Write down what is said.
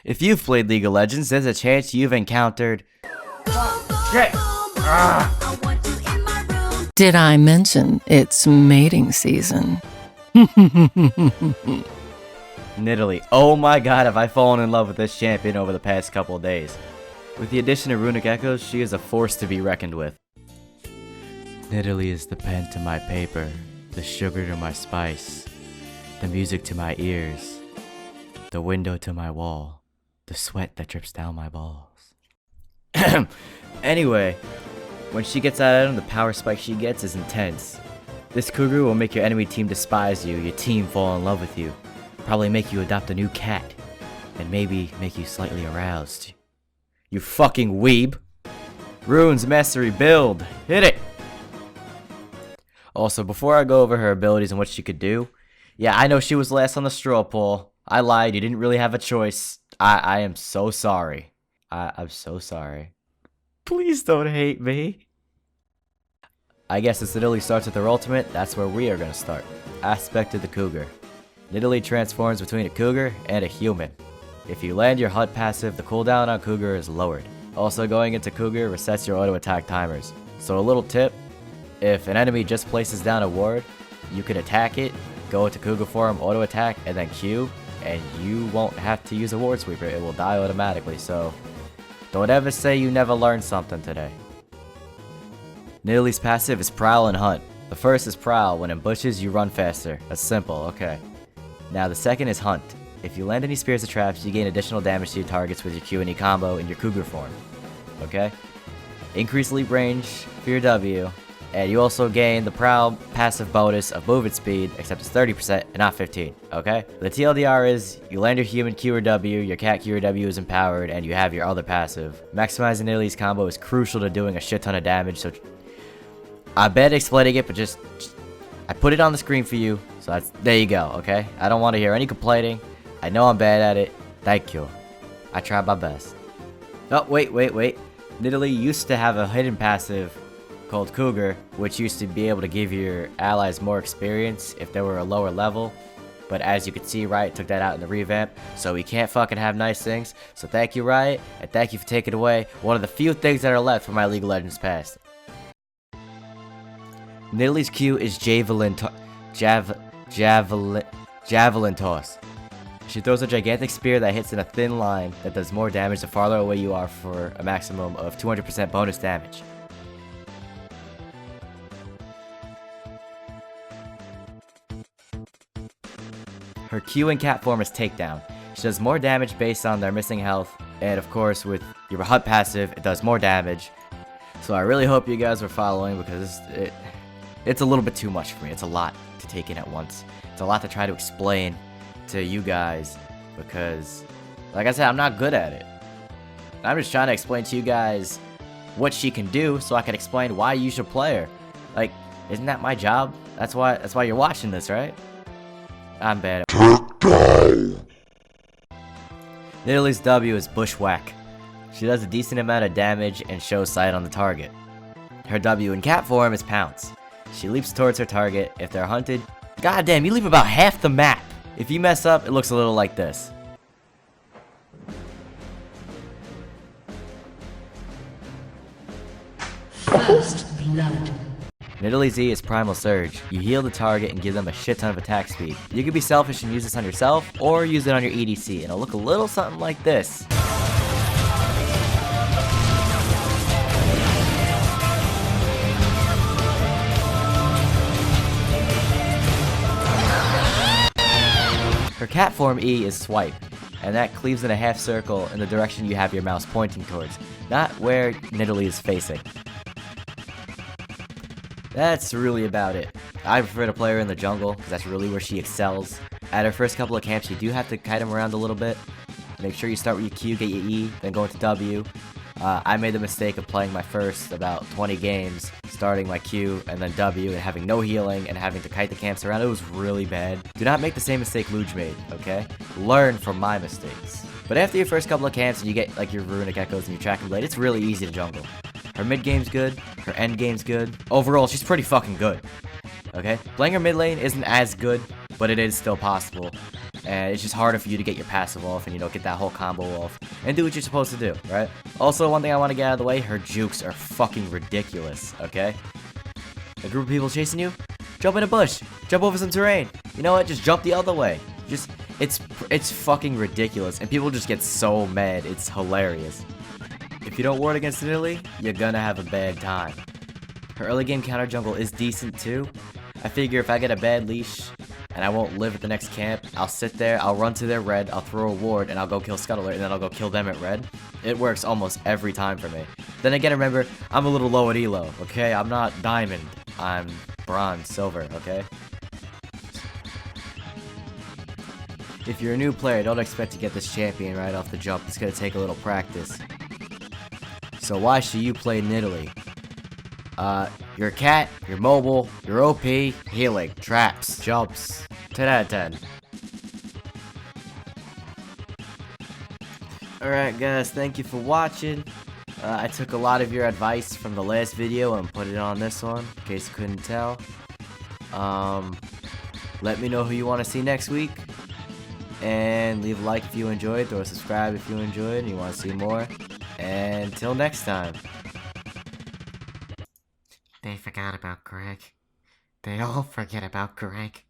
If you've played League of Legends, there's a chance you've encountered... Shit! Did I mention it's mating season? Nidalee. Oh my god, have I fallen in love with this champion over the past couple of days. With the addition of runic echoes, she is a force to be reckoned with. Nidalee is the pen to my paper, the sugar to my spice, the music to my ears, the window to my wall, the sweat that drips down my balls. Anyway, when she gets at him, the power spike she gets is intense. This Cougar will make your enemy team despise you, your team fall in love with you, probably make you adopt a new cat, and maybe make you slightly aroused. You fucking weeb! Runes Mastery build! Hit it! Also, before I go over her abilities and what she could do, yeah, I know she was last on the straw poll. I lied, you didn't really have a choice. I am so sorry. I'm so sorry. Please don't hate me. I guess since Nidalee starts with her ultimate, that's where we are going to start. Aspect of the Cougar. Nidalee transforms between a Cougar and a human. If you land your HUD passive, the cooldown on Cougar is lowered. Also, going into Cougar resets your auto attack timers. So a little tip, if an enemy just places down a ward, you can attack it, go into Cougar form, auto attack, and then Q, and you won't have to use a ward sweeper, it will die automatically, so don't ever say you never learned something today. Nidalee's passive is Prowl and Hunt. The first is Prowl, when in bushes you run faster. That's simple, okay. Now the second is Hunt. If you land any spears or traps, you gain additional damage to your targets with your Q and E combo in your Cougar form. Okay? Increase leap range for your W, and you also gain the Prowl passive bonus of movement speed, except it's 30% and not 15, okay? The TLDR is, you land your human Q or W, your cat Q or W is empowered, and you have your other passive. Maximizing Nidalee's combo is crucial to doing a shit ton of damage, so I'm bad at explaining it, but just I put it on the screen for you, so there you go, okay? I don't want to hear any complaining. I know I'm bad at it. Thank you. I tried my best. Oh, wait. Nidalee used to have a hidden passive called Cougar, which used to be able to give your allies more experience if they were a lower level. But as you can see, Riot took that out in the revamp, so we can't fucking have nice things. So thank you, Riot, and thank you for taking away one of the few things that are left from my League of Legends past. Nidalee's Q is Javelin Toss. She throws a gigantic spear that hits in a thin line that does more damage the farther away you are for a maximum of 200% bonus damage. Her Q in cat form is Takedown. She does more damage based on their missing health, and of course with your HUD passive, it does more damage. So I really hope you guys were following, because it's a little bit too much for me. It's a lot to take in at once. It's a lot to try to explain to you guys, because like I said, I'm not good at it. I'm just trying to explain to you guys what she can do so I can explain why you should play her. Like, isn't that my job? That's why you're watching this, right? I'm bad at Nidalee's W is Bushwhack. She does a decent amount of damage and shows sight on the target. Her W in cat form is Pounce. She leaps towards her target. If they're hunted, goddamn, you leap about half the map. If you mess up, it looks a little like this. First blood. Nidalee's E is Primal Surge. You heal the target and give them a shit ton of attack speed. You can be selfish and use this on yourself, or use it on your EDC, and it'll look a little something like this. Her cat form E is Swipe, and that cleaves in a half circle in the direction you have your mouse pointing towards, not where Nidalee is facing. That's really about it. I prefer to play her in the jungle, because that's really where she excels. At her first couple of camps, you do have to kite them around a little bit. Make sure you start with your Q, get your E, then go into W. I made the mistake of playing my first about 20 games, starting my Q and then W and having no healing and having to kite the camps around. It was really bad. Do not make the same mistake Looge made, okay? Learn from my mistakes. But after your first couple of camps and you get like your runic echoes and your tracking blade, it's really easy to jungle. Her mid game's good, her end game's good. Overall, she's pretty fucking good. Okay? Playing her mid lane isn't as good, but it is still possible. and it's just harder for you to get your passive off and, you know, get that whole combo off and do what you're supposed to do, right? Also, one thing I want to get out of the way, her jukes are fucking ridiculous, okay? A group of people chasing you? Jump in a bush. Jump over some terrain. You know what? Just jump the other way. Just, it's fucking ridiculous, and people just get so mad. It's hilarious. If you don't ward against Nidalee, you're gonna have a bad time. Her early game counter jungle is decent too. I figure if I get a bad leash and I won't live at the next camp, I'll sit there, I'll run to their red, I'll throw a ward, and I'll go kill Scuttler, and then I'll go kill them at red. It works almost every time for me. Then again, remember, I'm a little low at elo, okay? I'm not diamond. I'm bronze, silver, okay? If you're a new player, don't expect to get this champion right off the jump. It's gonna take a little practice. So why should you play Nidalee? You're a cat, you're mobile, you're OP, healing, traps, jumps. 10 out of 10. Alright guys, thank you for watching. I took a lot of your advice from the last video and put it on this one, in case you couldn't tell. Let me know who you want to see next week. And leave a like if you enjoyed, throw a subscribe if you enjoyed and you want to see more. And until next time. They forgot about Greg. They all forget about Greg.